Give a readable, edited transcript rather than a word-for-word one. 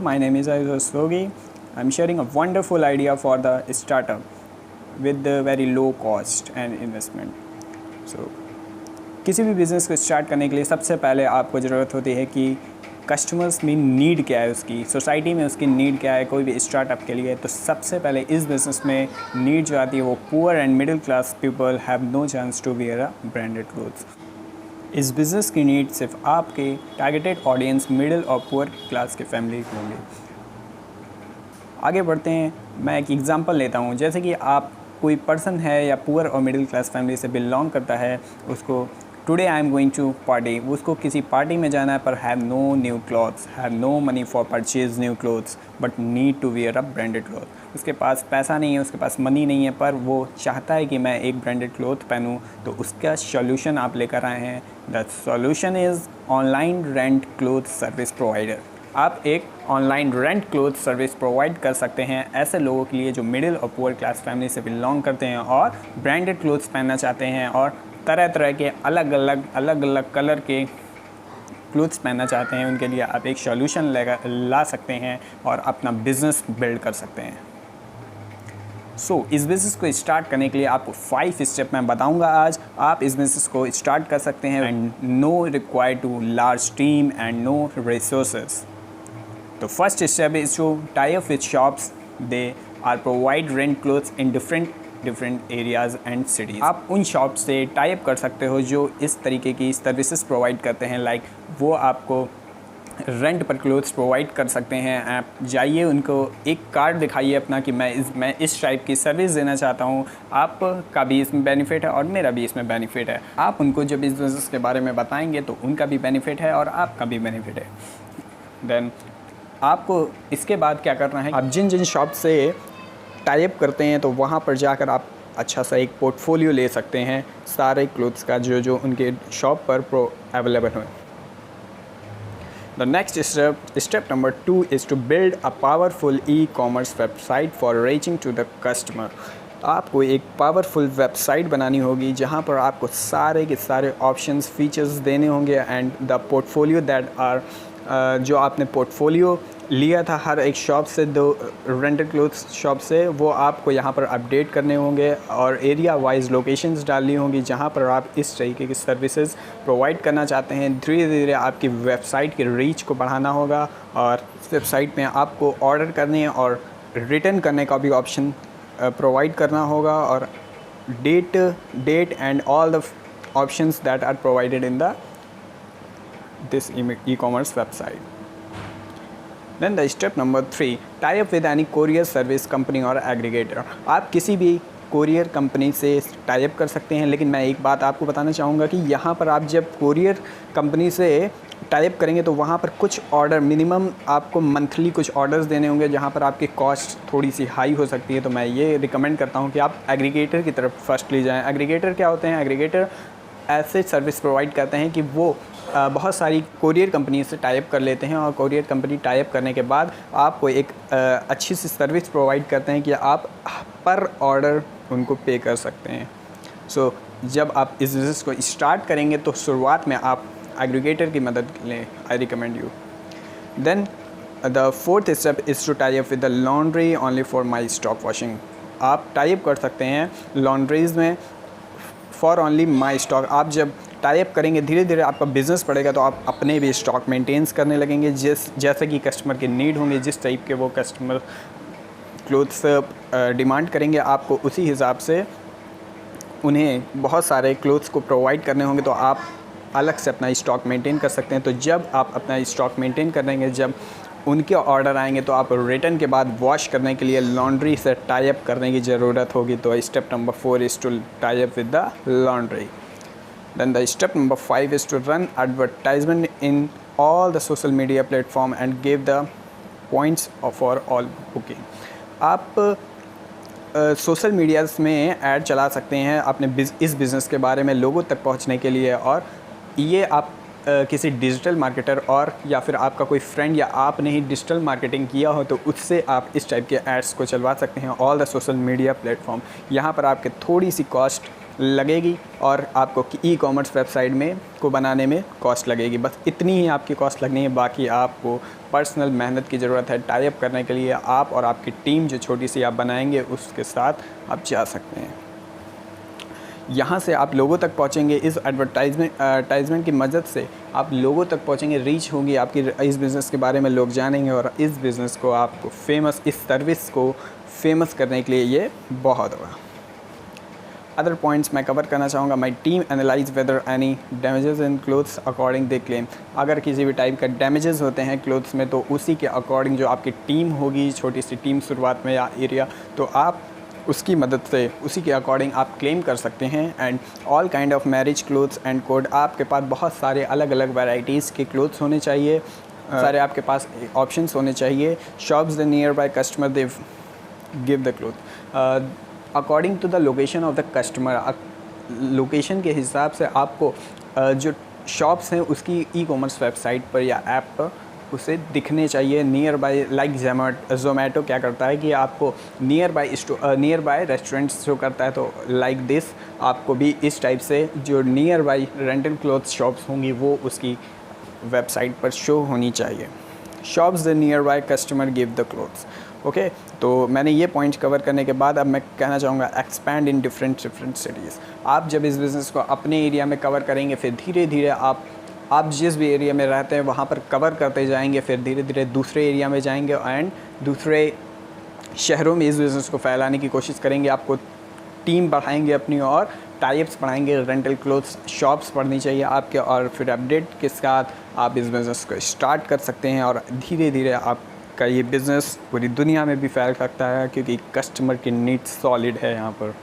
My name is Ayush Slogi. I'm sharing a wonderful idea for the startup with the very low cost and investment. So, किसी भी business को start करने के लिए सबसे पहले आपको ज़रूरत होती है कि कस्टमर्स में नीड क्या है, उसकी सोसाइटी में उसकी नीड क्या है कोई भी स्टार्टअप के लिए। तो सबसे पहले इस बिज़नेस में नीड जो आती है वो poor and middle class people have no chance to wear a branded clothes. इस बिज़नेस की नीड सिर्फ आपके टारगेटेड ऑडियंस मिडिल और पुअर क्लास के फैमिली होंगे। आगे बढ़ते हैं, मैं एक एग्जांपल लेता हूँ। जैसे कि आप कोई पर्सन है या पुअर और मिडिल क्लास फैमिली से बिलोंग करता है, उसको today I am going to party, उसको किसी पार्टी में जाना है पर have no new clothes, have no money for purchase new clothes but need to wear a branded cloth. उसके पास पैसा नहीं है, उसके पास मनी नहीं है, पर वो चाहता है कि मैं एक ब्रांडेड क्लॉथ पहनूं। तो उसका सॉल्यूशन आप लेकर आए हैं। The solution is online rent cloth service provider. आप एक online rent cloth service provide कर सकते हैं ऐसे लोगों के लिए जो मिडिल और पुअर क्लास फैमिली से बिलोंग करते हैं और ब्रांडेड क्लॉथ्स पहनना चाहते हैं और तरह तरह के अलग अलग कलर के क्लॉथ्स पहनना चाहते हैं। उनके लिए आप एक सॉल्यूशन ला सकते हैं और अपना बिज़नेस बिल्ड कर सकते हैं। इस बिज़नेस को स्टार्ट करने के लिए आपको 5 स्टेप मैं बताऊंगा आज। आप इस बिज़नेस को स्टार्ट कर सकते हैं and no require to large team and no resources. तो first step is to tie up with shops. They are provide rent clothes in different areas and cities. आप उन शॉप से टाई अप कर सकते हो जो इस तरीके की सर्विसेज प्रोवाइड करते हैं। लाइक वो आपको रेंट पर क्लोथ्स प्रोवाइड कर सकते हैं। आप जाइए, उनको एक कार्ड दिखाइए अपना कि मैं इस टाइप की सर्विस देना चाहता हूँ। आपका भी इसमें बेनिफिट है और मेरा भी इसमें बेनिफिट है। आप उनको जब इस बिज़नेस के बारे में बताएंगे तो उनका भी बेनिफिट है और आपका भी बेनिफिट है। देन आपको इसके बाद क्या करना है, आप जिन शॉप से टाई अप करते हैं तो वहाँ पर जाकर आप अच्छा सा एक पोर्टफोलियो ले सकते हैं सारे क्लोथ्स का जो उनके शॉप पर अवेलेबल हो। The next step number 2 is to build a powerful e-commerce website for reaching to the customer. आपको एक पावरफुल वेबसाइट बनानी होगी जहाँ पर आपको सारे के सारे ऑप्शंस फीचर्स देने होंगे and the portfolio that are जो आपने पोर्टफोलियो लिया था हर एक शॉप से, दो रेंटेड क्लोथ्स शॉप से, वो आपको यहाँ पर अपडेट करने होंगे और एरिया वाइज लोकेशंस डालनी होंगी जहाँ पर आप इस तरीके की सर्विसेज प्रोवाइड करना चाहते हैं। धीरे धीरे आपकी वेबसाइट की रीच को बढ़ाना होगा और वेबसाइट में आपको ऑर्डर करने और रिटर्न करने का भी ऑप्शन प्रोवाइड करना होगा और that and all the options that are provided in the this e-commerce website. Then the step number 3, tie up with any courier service company or aggregator. आप किसी भी कोरियर कंपनी से टाई अप कर सकते हैं, लेकिन मैं एक बात आपको बताना चाहूँगा कि यहाँ पर आप जब कोरियर कंपनी से टाई अप करेंगे तो वहाँ पर कुछ ऑर्डर मिनिमम आपको मंथली कुछ ऑर्डर्स देने होंगे जहाँ पर आपकी कॉस्ट थोड़ी सी हाई हो सकती है। तो मैं ये रिकमेंड करता हूँ कि आप एग्रीगेटर की तरफ फर्स्टली जाएँ। एग्रीगेटर क्या होते हैं? एग्रीगेटर ऐसे सर्विस प्रोवाइड करते हैं कि वो बहुत सारी कोरियर कंपनी से टाई अप कर लेते हैं और कोरियर कंपनी टाई अप करने के बाद आपको एक अच्छी सी सर्विस प्रोवाइड करते हैं कि आप पर ऑर्डर उनको पे कर सकते हैं। जब आप इस बिज़नेस को स्टार्ट करेंगे तो शुरुआत में आप एग्रीगेटर की मदद लें। I recommend you. Then the 4th step is to tie up with the laundry only for my stock washing. आप टाई अप कर सकते हैं लॉन्ड्रीज़ में फॉर ओनली माई स्टॉक। आप जब टाई अप करेंगे धीरे धीरे आपका बिज़नेस बढ़ेगा तो आप अपने भी स्टॉक मेंटेन्स करने लगेंगे जैसे कि कस्टमर के नीड होंगे, जिस टाइप के वो कस्टमर क्लोथ्स डिमांड करेंगे आपको उसी हिसाब से उन्हें बहुत सारे क्लोथ्स को प्रोवाइड करने होंगे। तो आप अलग से अपना स्टॉक मेंटेन कर सकते हैं। तो जब आप अपना स्टॉक मेंटेन करेंगे, जब उनके ऑर्डर आएंगे तो आप रिटर्न के बाद वॉश करने के लिए लॉन्ड्री से टाई अप करने की ज़रूरत होगी। तो step number 4 is to tie up with the laundry. Then the step number 5 is to run advertisement in all the social media platform and give the points for all booking. आप social medias में add चला सकते हैं अपने इस business के बारे में लोगों तक पहुंचने के लिए। और ये आप किसी डिजिटल मार्केटर और या फिर आपका कोई फ्रेंड या आपने ही डिजिटल मार्केटिंग किया हो तो उससे आप इस टाइप के एड्स को चलवा सकते हैं। All the social media platform, यहाँ पर आपके थोड़ी सी कॉस्ट लगेगी और आपको ई कॉमर्स वेबसाइट में को बनाने में कॉस्ट लगेगी। बस इतनी ही आपकी कॉस्ट लगनी है, बाकी आपको पर्सनल मेहनत की ज़रूरत है। टाई अप करने के लिए आप और आपकी टीम जो छोटी सी आप बनाएंगे उसके साथ आप जा सकते हैं। यहाँ से आप लोगों तक पहुँचेंगे। इस एडवर्टाइजमेंट की मदद से आप लोगों तक पहुँचेंगे, रीच होगी आपकी, इस बिज़नेस के बारे में लोग जानेंगे और इस बिज़नेस को आपको फेमस, इस सर्विस को फेमस करने के लिए ये बहुत होगा। अदर पॉइंट्स मैं कवर करना चाहूँगा। My team analyse whether any damages in clothes according they claim. अगर किसी भी टाइप का डैमेजेस होते हैं क्लोथ्स में तो उसी के अकॉर्डिंग जो आपकी टीम होगी, छोटी सी टीम शुरुआत में या एरिया, तो आप उसकी मदद से उसी के अकॉर्डिंग आप क्लेम कर सकते हैं। And all kind of marriage clothes and code, आपके पास बहुत सारे अलग अलग वैराइटीज़ के क्लोथ्स होने चाहिए, सारे आपके पास ऑप्शंस होने चाहिए। Shops the nearby customer they give the cloth according to the location of the customer. Location के हिसाब से आपको जो शॉप्स हैं उसकी ई कॉमर्स वेबसाइट पर या ऐप पर उसे दिखने चाहिए नियर बाय। लाइक जोमेटो क्या करता है कि आपको नियर बाय रेस्टोरेंट्स शो करता है, तो लाइक दिस आपको भी इस टाइप से जो near by rental cloth shops होंगी वो उसकी वेबसाइट पर शो होनी चाहिए। Shops the nearby customer give the clothes. Okay, तो मैंने ये पॉइंट कवर करने के बाद अब मैं कहना चाहूँगा एक्सपैंड इन डिफरेंट सिटीज़। आप जब इस बिज़नेस को अपने एरिया में कवर करेंगे, फिर धीरे धीरे आप जिस भी एरिया में रहते हैं वहाँ पर कवर करते जाएंगे, फिर धीरे धीरे दूसरे एरिया में जाएंगे एंड दूसरे शहरों में इस बिज़नेस को फैलाने की कोशिश करेंगे। आपको टीम बढ़ाएंगे अपनी और टाइप्स बढ़ाएंगे, रेंटल क्लोथ्स शॉप्स बढ़नी चाहिए आपके, और फिर अपडेट के साथ आप इस बिज़नेस को स्टार्ट कर सकते हैं और धीरे धीरे आपका ये बिज़नेस पूरी दुनिया में भी फैल सकता है क्योंकि कस्टमर की नीड्स सॉलिड है यहाँ पर।